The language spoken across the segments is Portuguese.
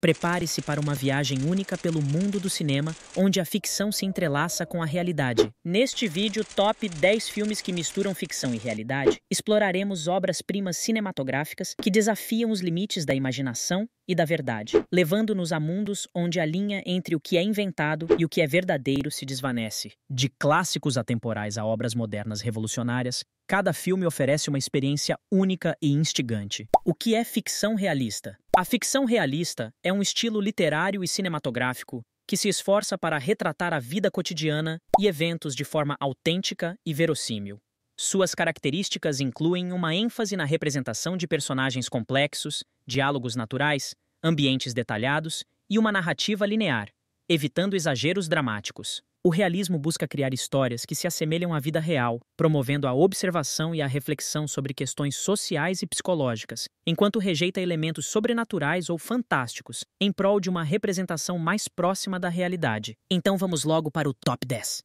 Prepare-se para uma viagem única pelo mundo do cinema, onde a ficção se entrelaça com a realidade. Neste vídeo, Top 10 filmes que misturam ficção e realidade, exploraremos obras-primas cinematográficas que desafiam os limites da imaginação e da verdade, levando-nos a mundos onde a linha entre o que é inventado e o que é verdadeiro se desvanece. De clássicos atemporais a obras modernas revolucionárias, cada filme oferece uma experiência única e instigante. O que é ficção realista? A ficção realista é um estilo literário e cinematográfico que se esforça para retratar a vida cotidiana e eventos de forma autêntica e verossímil. Suas características incluem uma ênfase na representação de personagens complexos, diálogos naturais, ambientes detalhados e uma narrativa linear, evitando exageros dramáticos. O realismo busca criar histórias que se assemelham à vida real, promovendo a observação e a reflexão sobre questões sociais e psicológicas, enquanto rejeita elementos sobrenaturais ou fantásticos, em prol de uma representação mais próxima da realidade. Então vamos logo para o Top 10.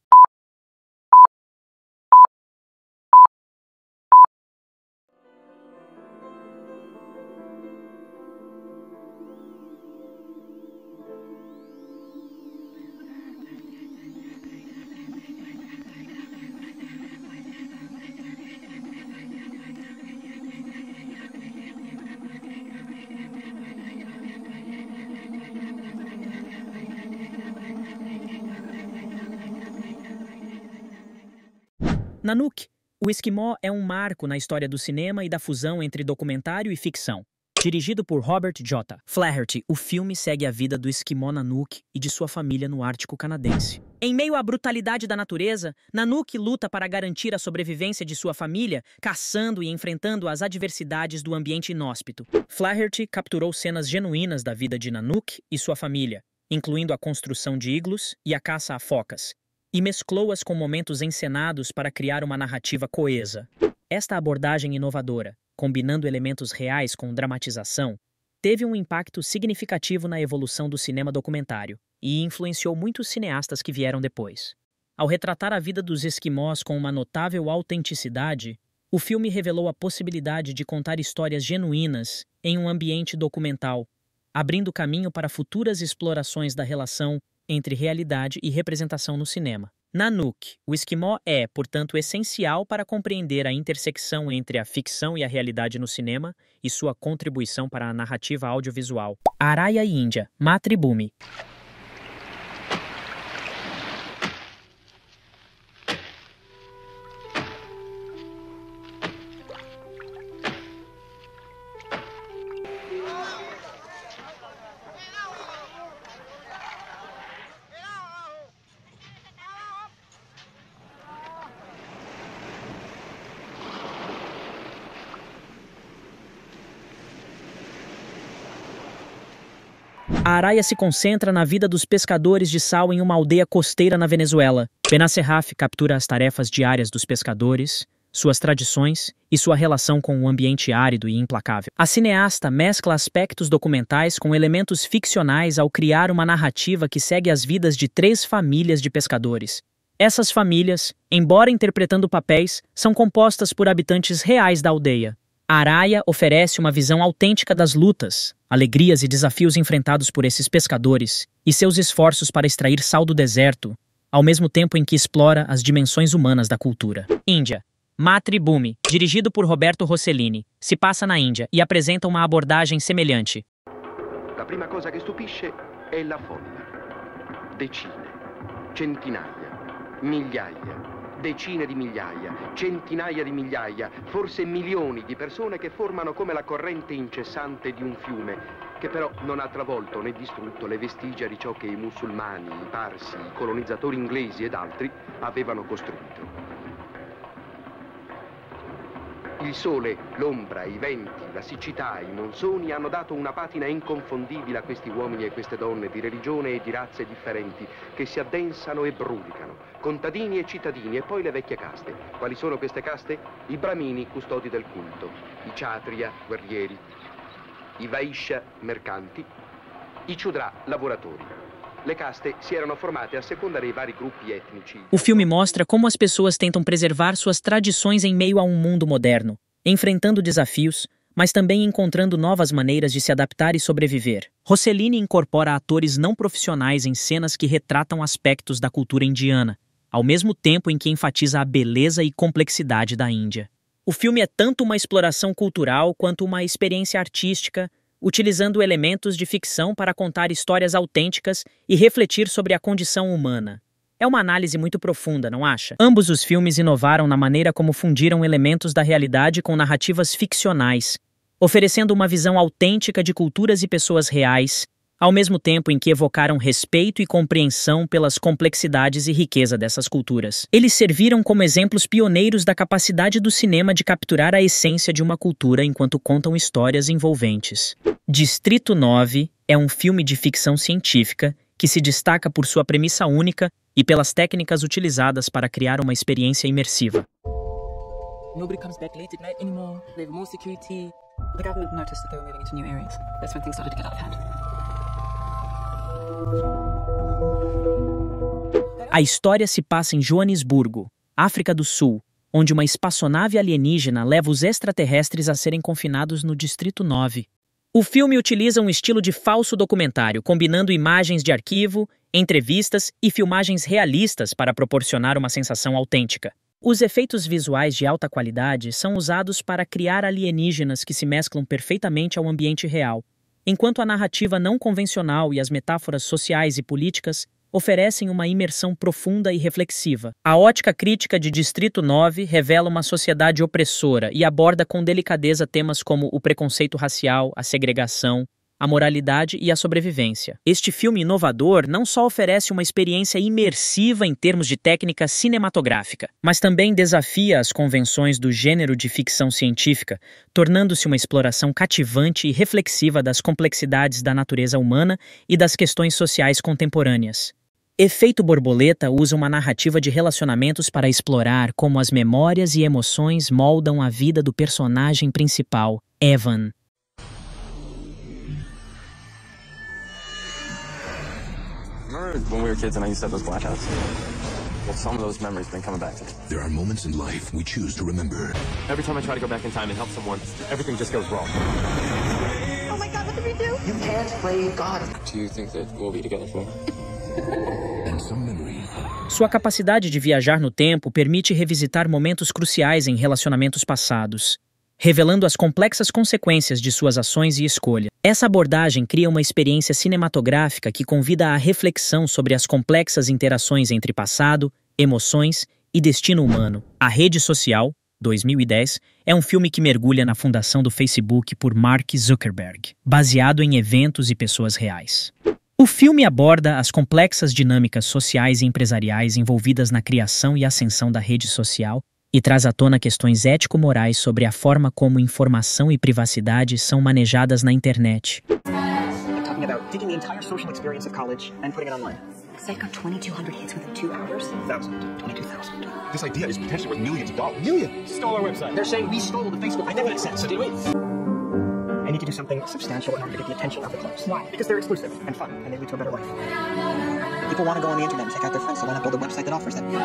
Nanook, o Esquimó é um marco na história do cinema e da fusão entre documentário e ficção. Dirigido por Robert J. Flaherty, o filme segue a vida do Esquimó Nanook e de sua família no Ártico canadense. Em meio à brutalidade da natureza, Nanook luta para garantir a sobrevivência de sua família, caçando e enfrentando as adversidades do ambiente inóspito. Flaherty capturou cenas genuínas da vida de Nanook e sua família, incluindo a construção de iglus e a caça a focas, e mesclou-as com momentos encenados para criar uma narrativa coesa. Esta abordagem inovadora, combinando elementos reais com dramatização, teve um impacto significativo na evolução do cinema documentário e influenciou muitos cineastas que vieram depois. Ao retratar a vida dos esquimós com uma notável autenticidade, o filme revelou a possibilidade de contar histórias genuínas em um ambiente documental, abrindo caminho para futuras explorações da relação entre realidade e representação no cinema. Nanook, o Esquimó é, portanto, essencial para compreender a intersecção entre a ficção e a realidade no cinema e sua contribuição para a narrativa audiovisual. Araya e Índia, Mathrubhumi. A Araya se concentra na vida dos pescadores de sal em uma aldeia costeira na Venezuela. Benacerraf captura as tarefas diárias dos pescadores, suas tradições e sua relação com o ambiente árido e implacável. A cineasta mescla aspectos documentais com elementos ficcionais ao criar uma narrativa que segue as vidas de 3 famílias de pescadores. Essas famílias, embora interpretando papéis, são compostas por habitantes reais da aldeia. A Araya oferece uma visão autêntica das lutas, alegrias e desafios enfrentados por esses pescadores e seus esforços para extrair sal do deserto, ao mesmo tempo em que explora as dimensões humanas da cultura. Índia. Mathrubhumi, dirigido por Roberto Rossellini, se passa na Índia e apresenta uma abordagem semelhante. La prima cosa che stupisce è la folla. Decine, centinaia, migliaia, decine di migliaia, centinaia di migliaia, forse milioni di persone che formano come la corrente incessante di un fiume, che però non ha travolto né distrutto le vestigia di ciò che i musulmani, i parsi, i colonizzatori inglesi ed altri avevano costruito. Il sole, l'ombra, i venti, la siccità, i monsoni hanno dato una patina inconfondibile a questi uomini e queste donne di religione e di razze differenti che si addensano e brulicano, contadini e cittadini e poi le vecchie caste. Quali sono queste caste? I Brahmini, custodi del culto, i Kshatriya, guerrieri, i Vaishya, mercanti, i Shudra, lavoratori. Le caste si erano formate a seconda dei vari gruppi etnici. O filme mostra como as pessoas tentam preservar suas tradições em meio a um mundo moderno, enfrentando desafios, mas também encontrando novas maneiras de se adaptar e sobreviver. Rossellini incorpora atores não profissionais em cenas que retratam aspectos da cultura indiana, ao mesmo tempo em que enfatiza a beleza e complexidade da Índia. O filme é tanto uma exploração cultural quanto uma experiência artística, utilizando elementos de ficção para contar histórias autênticas e refletir sobre a condição humana. É uma análise muito profunda, não acha? Ambos os filmes inovaram na maneira como fundiram elementos da realidade com narrativas ficcionais, oferecendo uma visão autêntica de culturas e pessoas reais, ao mesmo tempo em que evocaram respeito e compreensão pelas complexidades e riqueza dessas culturas. Eles serviram como exemplos pioneiros da capacidade do cinema de capturar a essência de uma cultura enquanto contam histórias envolventes. Distrito 9 é um filme de ficção científica que se destaca por sua premissa única e pelas técnicas utilizadas para criar uma experiência imersiva. Nobody comes back late at night anymore. They have more security. The government noticed that they were moving into new areas. That's when things started to get out of hand. A história se passa em Joanesburgo, África do Sul, onde uma espaçonave alienígena leva os extraterrestres a serem confinados no Distrito 9. O filme utiliza um estilo de falso documentário, combinando imagens de arquivo, entrevistas e filmagens realistas para proporcionar uma sensação autêntica. Os efeitos visuais de alta qualidade são usados para criar alienígenas que se mesclam perfeitamente ao ambiente real, enquanto a narrativa não convencional e as metáforas sociais e políticas oferecem uma imersão profunda e reflexiva. A ótica crítica de Distrito 9 revela uma sociedade opressora e aborda com delicadeza temas como o preconceito racial, a segregação, a moralidade e a sobrevivência. Este filme inovador não só oferece uma experiência imersiva em termos de técnica cinematográfica, mas também desafia as convenções do gênero de ficção científica, tornando-se uma exploração cativante e reflexiva das complexidades da natureza humana e das questões sociais contemporâneas. Efeito Borboleta usa uma narrativa de relacionamentos para explorar como as memórias e emoções moldam a vida do personagem principal, Evan. Remember when we were kids and I used to have those blackouts? Well, some of those memories have been coming back to me. There are moments in life we choose to remember. Every time I try to go back in time and help someone, everything just goes wrong. Oh my God, what did we do? You can't play God. Do you think that we'll be together forever? And some memories. Sua capacidade de viajar no tempo permite revisitar momentos cruciais em relacionamentos passados, revelando as complexas consequências de suas ações e escolhas. Essa abordagem cria uma experiência cinematográfica que convida à reflexão sobre as complexas interações entre passado, emoções e destino humano. A Rede Social, 2010, é um filme que mergulha na fundação do Facebook por Mark Zuckerberg, baseado em eventos e pessoas reais. O filme aborda as complexas dinâmicas sociais e empresariais envolvidas na criação e ascensão da rede social e traz à tona questões ético-morais sobre a forma como informação e privacidade são manejadas na internet. Talking about taking the entire social experience of college and putting it online. Psych got 2,200 hits within 2 hours. 22,000. This idea is potentially worth millions of dollars. Millions? Stole our website. They're saying we stole the Facebook. I never makes sense. So did we? I need to do something substantial in order to get the attention of the clubs. Why? Because they're exclusive and fun, and they lead to a better life. People want to go on the internet and check out their friends, so why not build a website that offers that? You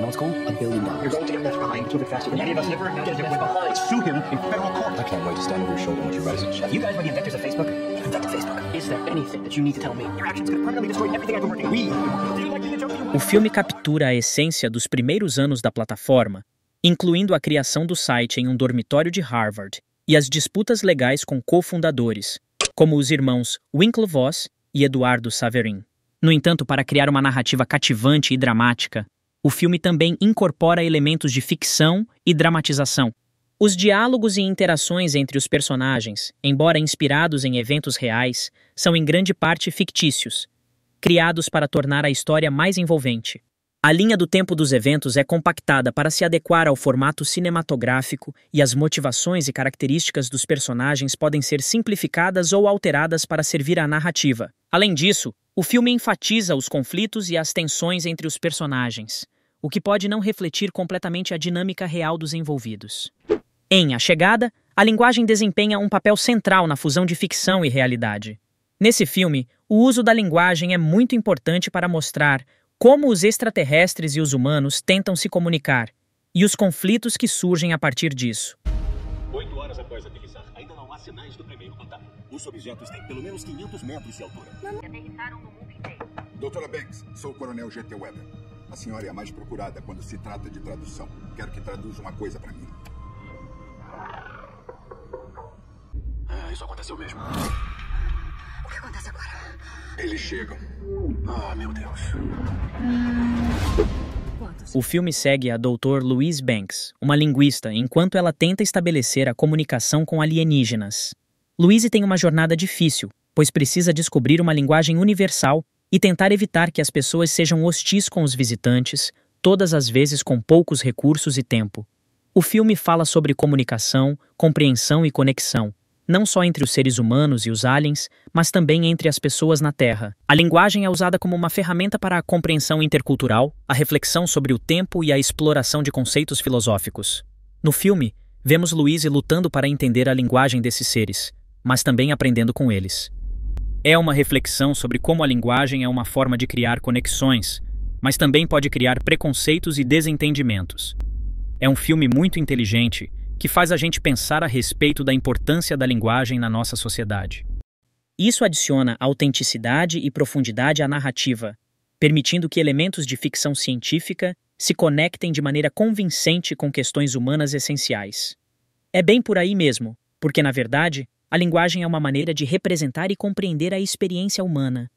know what's cool? $1 billion. You're going to get left behind. Moving faster than any of us ever get left behind. Sue him in federal court. I can't wait to stand over your shoulder and watch you rise and shine. You guys were the inventors of Facebook. You invented Facebook. Is there anything that you need to tell me? Your actions could have permanently destroyed everything I've been working on. Do you like the joke? O filme captura a essência dos primeiros anos da plataforma, incluindo a criação do site em um dormitório de Harvard e as disputas legais com cofundadores, como os irmãos Winklevoss e Eduardo Saverin. No entanto, para criar uma narrativa cativante e dramática, o filme também incorpora elementos de ficção e dramatização. Os diálogos e interações entre os personagens, embora inspirados em eventos reais, são em grande parte fictícios, criados para tornar a história mais envolvente. A linha do tempo dos eventos é compactada para se adequar ao formato cinematográfico e as motivações e características dos personagens podem ser simplificadas ou alteradas para servir à narrativa. Além disso, o filme enfatiza os conflitos e as tensões entre os personagens, o que pode não refletir completamente a dinâmica real dos envolvidos. Em A Chegada, a linguagem desempenha um papel central na fusão de ficção e realidade. Nesse filme, o uso da linguagem é muito importante para mostrar como os extraterrestres e os humanos tentam se comunicar, e os conflitos que surgem a partir disso. horas após aterrissar. Ainda não há sinais do primeiro contato. Os objetos têm pelo menos 500 metros de altura. Aterrissaram no mundo inteiro. Doutora Banks, sou o Coronel G.T. Weber. A senhora é a mais procurada quando se trata de tradução. Quero que traduza uma coisa para mim. Isso aconteceu mesmo. O que acontece agora? Eles chegam. Ah, meu Deus. O filme segue a Dr. Louise Banks, uma linguista, enquanto ela tenta estabelecer a comunicação com alienígenas. Louise tem uma jornada difícil, pois precisa descobrir uma linguagem universal e tentar evitar que as pessoas sejam hostis com os visitantes, todas as vezes com poucos recursos e tempo. O filme fala sobre comunicação, compreensão e conexão, não só entre os seres humanos e os aliens, mas também entre as pessoas na Terra. A linguagem é usada como uma ferramenta para a compreensão intercultural, a reflexão sobre o tempo e a exploração de conceitos filosóficos. No filme, vemos Louise lutando para entender a linguagem desses seres, mas também aprendendo com eles. É uma reflexão sobre como a linguagem é uma forma de criar conexões, mas também pode criar preconceitos e desentendimentos. É um filme muito inteligente, que faz a gente pensar a respeito da importância da linguagem na nossa sociedade. Isso adiciona autenticidade e profundidade à narrativa, permitindo que elementos de ficção científica se conectem de maneira convincente com questões humanas essenciais. É bem por aí mesmo, porque, na verdade, a linguagem é uma maneira de representar e compreender a experiência humana.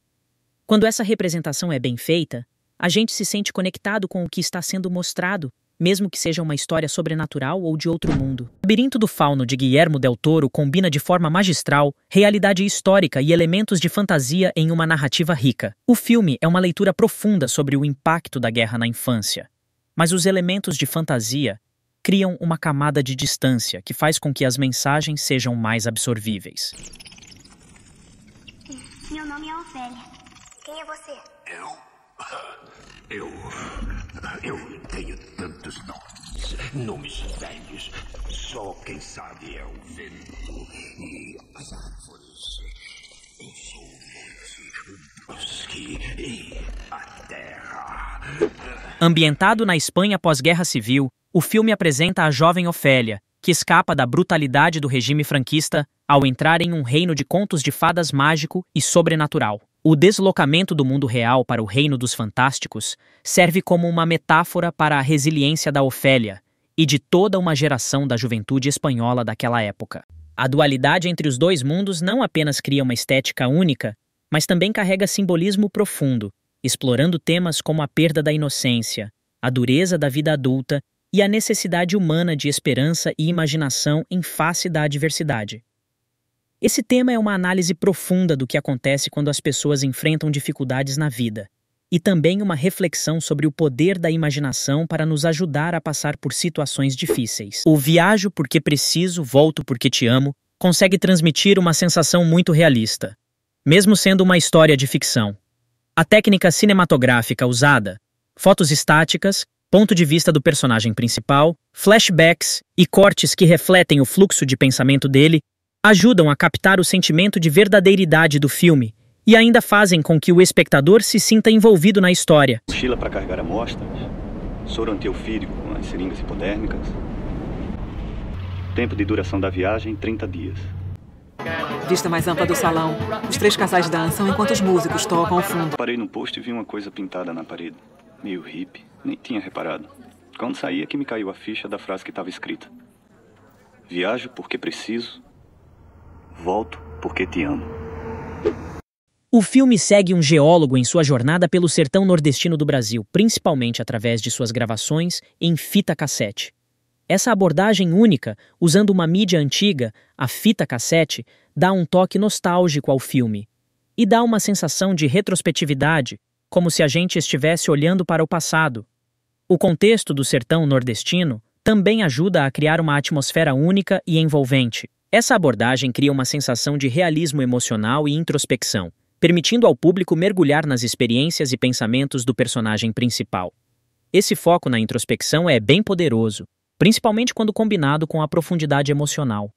Quando essa representação é bem feita, a gente se sente conectado com o que está sendo mostrado, mesmo que seja uma história sobrenatural ou de outro mundo. O Labirinto do Fauno, de Guillermo del Toro, combina de forma magistral realidade histórica e elementos de fantasia em uma narrativa rica. O filme é uma leitura profunda sobre o impacto da guerra na infância, mas os elementos de fantasia criam uma camada de distância que faz com que as mensagens sejam mais absorvíveis. Meu nome é Ofélia. Quem é você? Eu tenho tantos nomes. Nomes velhos. Só quem sabe é o vento e as árvores. Eu sou o bosque e a terra. Ambientado na Espanha pós-Guerra Civil, o filme apresenta a jovem Ofélia, que escapa da brutalidade do regime franquista ao entrar em um reino de contos de fadas mágico e sobrenatural. O deslocamento do mundo real para o reino dos fantásticos serve como uma metáfora para a resiliência da Ofélia e de toda uma geração da juventude espanhola daquela época. A dualidade entre os dois mundos não apenas cria uma estética única, mas também carrega simbolismo profundo, explorando temas como a perda da inocência, a dureza da vida adulta e a necessidade humana de esperança e imaginação em face da adversidade. Esse tema é uma análise profunda do que acontece quando as pessoas enfrentam dificuldades na vida, e também uma reflexão sobre o poder da imaginação para nos ajudar a passar por situações difíceis. O Viajo porque preciso, volto porque te amo consegue transmitir uma sensação muito realista, mesmo sendo uma história de ficção. A técnica cinematográfica usada, fotos estáticas, ponto de vista do personagem principal, flashbacks e cortes que refletem o fluxo de pensamento dele, ajudam a captar o sentimento de verdadeiridade do filme e ainda fazem com que o espectador se sinta envolvido na história. Mochila para carregar amostras, soro antiofídico com as seringas hipodérmicas. Tempo de duração da viagem, 30 dias. Vista mais ampla do salão. Os 3 casais dançam enquanto os músicos tocam ao fundo. Parei no posto e vi uma coisa pintada na parede. Meio hippie, nem tinha reparado. Quando saí é que me caiu a ficha da frase que estava escrita. Viajo porque preciso, volto porque te amo. O filme segue um geólogo em sua jornada pelo sertão nordestino do Brasil, principalmente através de suas gravações em fita cassete. Essa abordagem única, usando uma mídia antiga, a fita cassete, dá um toque nostálgico ao filme e dá uma sensação de retrospetividade, como se a gente estivesse olhando para o passado. O contexto do sertão nordestino também ajuda a criar uma atmosfera única e envolvente. Essa abordagem cria uma sensação de realismo emocional e introspecção, permitindo ao público mergulhar nas experiências e pensamentos do personagem principal. Esse foco na introspecção é bem poderoso, principalmente quando combinado com a profundidade emocional.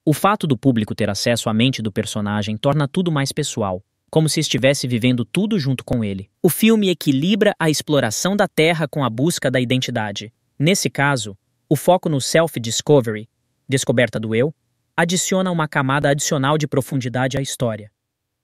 O fato do público ter acesso à mente do personagem torna tudo mais pessoal, como se estivesse vivendo tudo junto com ele. O filme equilibra a exploração da Terra com a busca da identidade. Nesse caso, o foco no self-discovery descoberta do eu, adiciona uma camada adicional de profundidade à história.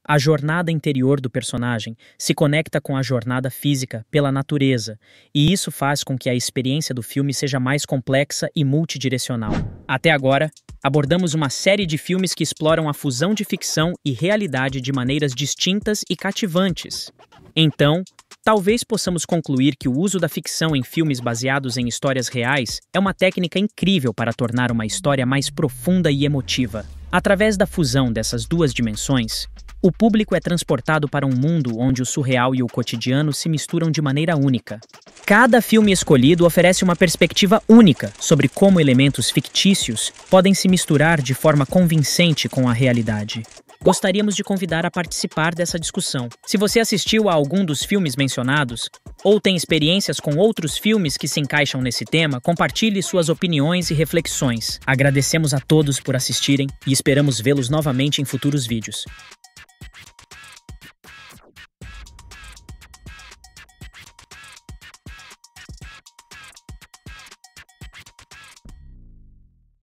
A jornada interior do personagem se conecta com a jornada física pela natureza, e isso faz com que a experiência do filme seja mais complexa e multidirecional. Até agora, abordamos uma série de filmes que exploram a fusão de ficção e realidade de maneiras distintas e cativantes. Então, talvez possamos concluir que o uso da ficção em filmes baseados em histórias reais é uma técnica incrível para tornar uma história mais profunda e emotiva. Através da fusão dessas duas dimensões, o público é transportado para um mundo onde o surreal e o cotidiano se misturam de maneira única. Cada filme escolhido oferece uma perspectiva única sobre como elementos fictícios podem se misturar de forma convincente com a realidade. Gostaríamos de convidar a participar dessa discussão. Se você assistiu a algum dos filmes mencionados, ou tem experiências com outros filmes que se encaixam nesse tema, compartilhe suas opiniões e reflexões. Agradecemos a todos por assistirem e esperamos vê-los novamente em futuros vídeos.